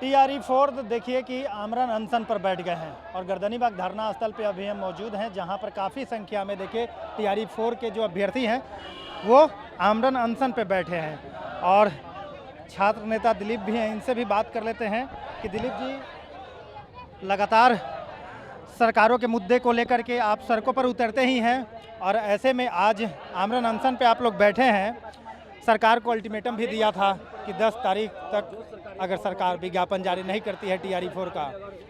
TRE-4 देखिए कि आमरण अनशन पर बैठ गए हैं और गर्दनीबाग धरना स्थल पे अभी हम मौजूद हैं, जहां पर काफ़ी संख्या में देखिए TRE-4 के जो अभ्यर्थी हैं वो आमरण अनशन पे बैठे हैं। और छात्र नेता दिलीप भी हैं, इनसे भी बात कर लेते हैं कि दिलीप जी, लगातार सरकारों के मुद्दे को लेकर के आप सड़कों पर उतरते ही हैं और ऐसे में आज आमरण अनशन पे आप लोग बैठे हैं। सरकार को अल्टीमेटम भी दिया था कि 10 तारीख तक अगर सरकार विज्ञापन जारी नहीं करती है TRE-4 का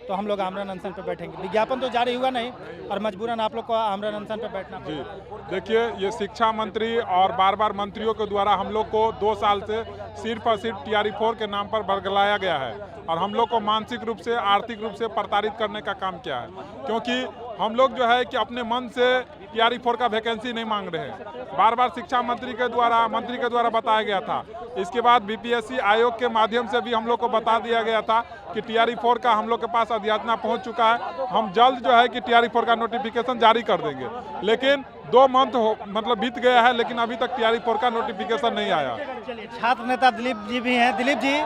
तो हम लोग आमरण अनशन पे बैठेंगे। विज्ञापन तो जारी हुआ नहीं और मजबूरन आप लोग को आमरण अनशन पे बैठना पड़ा। देखिए, ये शिक्षा मंत्री और बार बार मंत्रियों के द्वारा हम लोग को 2 साल से सिर्फ और सिर्फ TRE-4 के नाम पर बरगलाया गया है और हम लोग को मानसिक रूप से, आर्थिक रूप से प्रताड़ित करने का काम किया है। क्योंकि हम लोग जो है कि अपने मन से TRE-4 का वैकेंसी नहीं मांग रहे हैं। बार बार शिक्षा मंत्री के द्वारा बताया गया था। इसके बाद BPSC आयोग के माध्यम से भी हम लोग को बता दिया गया था कि TRE-4 का हम लोग के पास अधियाचना पहुंच चुका है। हम जल्द जो है कि TRE-4 का नोटिफिकेशन जारी कर देंगे। लेकिन 2 मंथ मतलब बीत गया है, लेकिन अभी तक TRE-4 का नोटिफिकेशन नहीं आया। चलिए, छात्र नेता दिलीप जी भी हैं। दिलीप जी,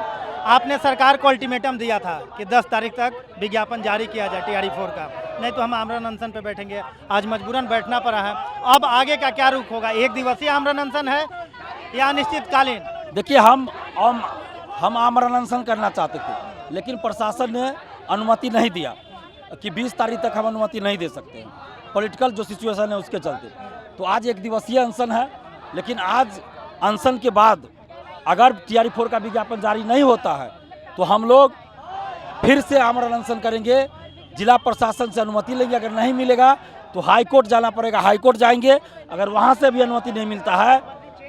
आपने सरकार को अल्टीमेटम दिया था कि 10 तारीख तक विज्ञापन जारी किया जाए TRE-4 का, नहीं तो हम आमरण अनशन पे बैठेंगे। आज मजबूरन बैठना पड़ा है। अब आगे का क्या रुख होगा? 1 दिवसीय आमरण अनशन है या अनिश्चितकालीन? देखिए, हम आमरण अनशन करना चाहते थे, लेकिन प्रशासन ने अनुमति नहीं दिया कि 20 तारीख तक हम अनुमति नहीं दे सकते हैं। पॉलिटिकल जो सिचुएशन है उसके चलते तो आज 1 दिवसीय अनशन है। लेकिन आज अनशन के बाद अगर TRE-4 का विज्ञापन जारी नहीं होता है तो हम लोग फिर से आमरण अनशन करेंगे। जिला प्रशासन से अनुमति लेंगे, अगर नहीं मिलेगा तो हाई कोर्ट जाना पड़ेगा, हाई कोर्ट जाएंगे। अगर वहाँ से भी अनुमति नहीं मिलता है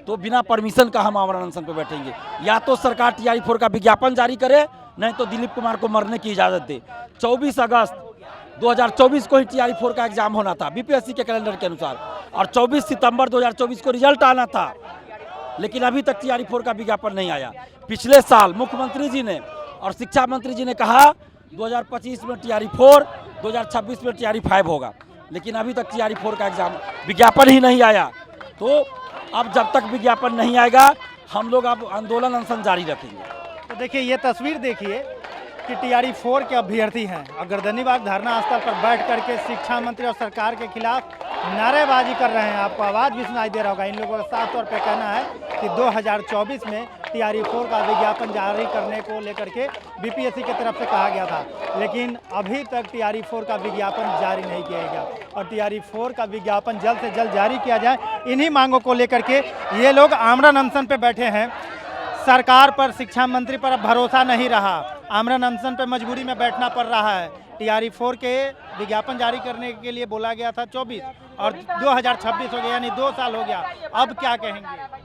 तो बिना परमिशन का हम आमरण अनशन पर बैठेंगे। या तो सरकार TRE-4 का विज्ञापन जारी करे, नहीं तो दिलीप कुमार को मरने की इजाज़त दे। 24 अगस्त 2024 को ही TRE-4 का एग्जाम होना था BPSC के कैलेंडर के अनुसार, और 24 सितंबर 2024 को रिजल्ट आना था। लेकिन अभी तक TRE-4 का विज्ञापन नहीं आया। पिछले साल मुख्यमंत्री जी ने और शिक्षा मंत्री जी ने कहा 2025 में TRE-4, 2026 में TRE-5 होगा, लेकिन अभी तक TRE-4 का एग्जाम विज्ञापन ही नहीं आया। तो अब जब तक विज्ञापन नहीं आएगा हम लोग अब आंदोलन अनशन जारी रखेंगे। तो देखिए, ये तस्वीर देखिए कि TRE-4 के अभ्यर्थी हैं और गर्दनीबाग धरना स्थल पर बैठ करके शिक्षा मंत्री और सरकार के खिलाफ नारेबाजी कर रहे हैं। आपको आवाज़ भी सुनाई दे रहा होगा। इन लोगों का साफ तौर पे कहना है कि 2024 में TRE-4 का विज्ञापन जारी करने को लेकर के BPSC की तरफ से कहा गया था, लेकिन अभी तक TRE-4 का विज्ञापन जारी नहीं किया गया और TRE-4 का विज्ञापन जल्द से जल्द जारी किया जाए। इन्हीं मांगों को लेकर के ये लोग आमरण अनशन पे बैठे हैं। सरकार पर, शिक्षा मंत्री पर अब भरोसा नहीं रहा, आमरण अनशन पे मजबूरी में बैठना पड़ रहा है। TRE-4 के विज्ञापन जारी करने के लिए बोला गया था 24 और 2026 हो गया, यानी 2 साल हो गया। अब क्या कहेंगे?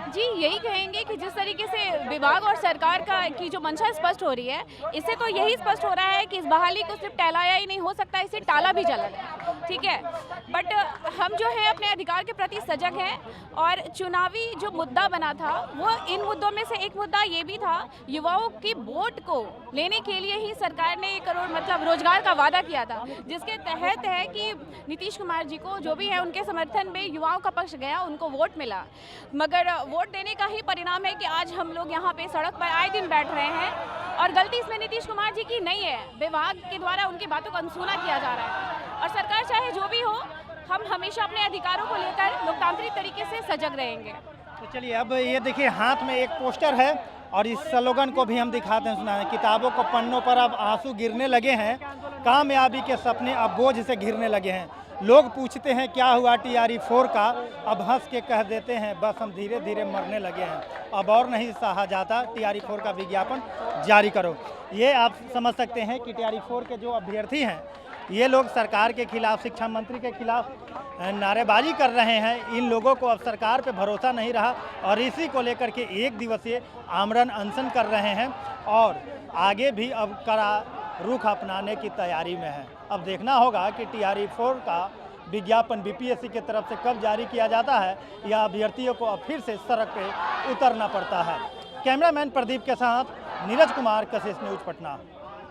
जी, यही कहेंगे कि जिस तरीके से विभाग और सरकार की जो मंशा स्पष्ट हो रही है, इससे तो यही स्पष्ट हो रहा है कि इस बहाली को सिर्फ टहलाया ही नहीं हो सकता, इसे टाला भी चला है। ठीक है, बट हम जो है अपने अधिकार के प्रति सजग हैं और चुनावी जो मुद्दा बना था वो इन मुद्दों में से एक मुद्दा ये भी था, युवाओं की वोट को लेने के लिए ही सरकार ने 1 करोड़ मतलब रोजगार का वादा किया था, जिसके तहत है कि नीतीश कुमार जी को जो भी है उनके समर्थन में युवाओं का पक्ष गया, उनको वोट मिला। मगर वोट देने का ही परिणाम है कि आज हम लोग यहाँ पे सड़क पर आए दिन बैठ रहे हैं और गलती इसमें नीतीश कुमार जी की नहीं है, विभाग के द्वारा उनकी बातों को अनसुना किया जा रहा है। और सरकार चाहे जो भी हो, हम हमेशा अपने अधिकारों को लेकर लोकतांत्रिक तरीके से सजग रहेंगे। तो चलिए, अब ये देखिए हाथ में एक पोस्टर है और इस स्लोगन को भी हम दिखाते हैं, सुना है। किताबों को पन्नों पर अब आंसू गिरने लगे हैं, कामयाबी के सपने अब बोझ से घिरने लगे हैं। लोग पूछते हैं क्या हुआ TRE-4 का, अब हंस के कह देते हैं बस हम धीरे धीरे मरने लगे हैं, अब और नहीं सहा जाता, TRE-4 का विज्ञापन जारी करो। ये आप समझ सकते हैं कि TRE-4 के जो अभ्यर्थी हैं ये लोग सरकार के खिलाफ, शिक्षा मंत्री के खिलाफ नारेबाजी कर रहे हैं। इन लोगों को अब सरकार पे भरोसा नहीं रहा और इसी को लेकर के 1 दिवसीय आमरण अनशन कर रहे हैं और आगे भी अब कड़ा रुख अपनाने की तैयारी में है। अब देखना होगा कि TRE-4 का विज्ञापन BPSC की तरफ से कब जारी किया जाता है या अभ्यर्थियों को अब फिर से सड़क पे उतरना पड़ता है। कैमरामैन प्रदीप के साथ नीरज कुमार, कशिश न्यूज़, पटना।